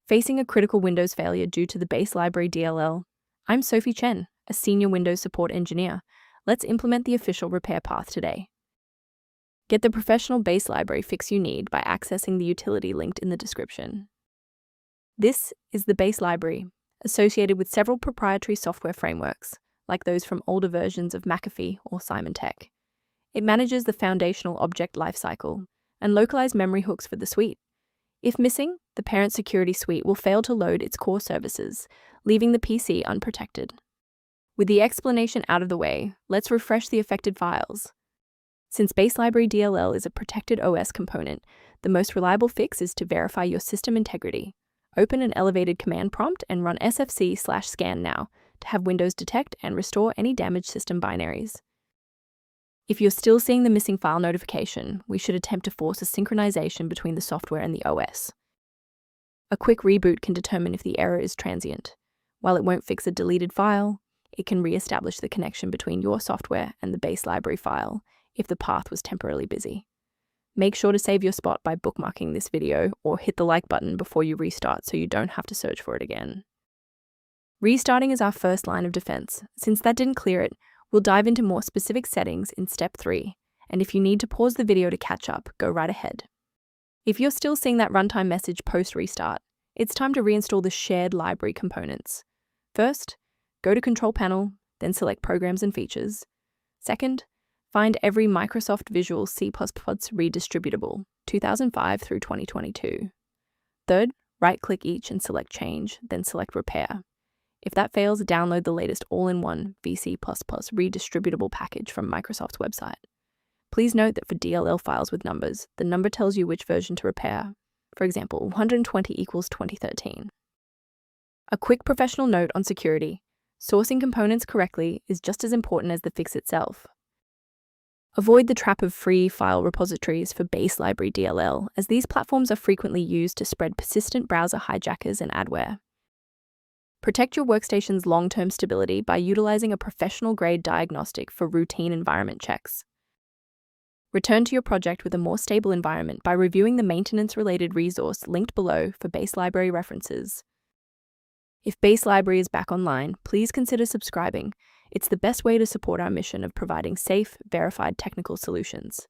Facing a critical Windows failure due to the Base Library DLL. I'm Sophie Chen, a senior Windows support engineer. Let's implement the official repair path today. Get the professional Base Library fix you need by accessing the utility linked in the description. This is the Base Library, associated with several proprietary software frameworks, like those from older versions of McAfee or Symantec. It manages the foundational object lifecycle and localized memory hooks for the suite. If missing, the parent security suite will fail to load its core services, leaving the PC unprotected. With the explanation out of the way, let's refresh the affected files. Since Base Library DLL is a protected OS component, the most reliable fix is to verify your system integrity. Open an elevated command prompt and run sfc/scan now to have Windows detect and restore any damaged system binaries. If you're still seeing the missing file notification, we should attempt to force a synchronization between the software and the OS. A quick reboot can determine if the error is transient. While it won't fix a deleted file, it can re-establish the connection between your software and the Base Library file if the path was temporarily busy. Make sure to save your spot by bookmarking this video or hit the like button before you restart so you don't have to search for it again. Restarting is our first line of defense. Since that didn't clear it, we'll dive into more specific settings in step 3, and if you need to pause the video to catch up, go right ahead. If you're still seeing that runtime message post-restart, it's time to reinstall the shared library components. First, go to Control Panel, then select Programs and Features. Second, find every Microsoft Visual C++ redistributable, 2005 through 2022. Third, right-click each and select Change, then select Repair. If that fails, download the latest all-in-one VC++ redistributable package from Microsoft's website. Please note that for DLL files with numbers, the number tells you which version to repair. For example, 120 equals 2013. A quick professional note on security. Sourcing components correctly is just as important as the fix itself. Avoid the trap of free file repositories for Base Library DLL, as these platforms are frequently used to spread persistent browser hijackers and adware. Protect your workstation's long-term stability by utilizing a professional-grade diagnostic for routine environment checks. Return to your project with a more stable environment by reviewing the maintenance-related resource linked below for Base Library references. If Base Library is back online, please consider subscribing. It's the best way to support our mission of providing safe, verified technical solutions.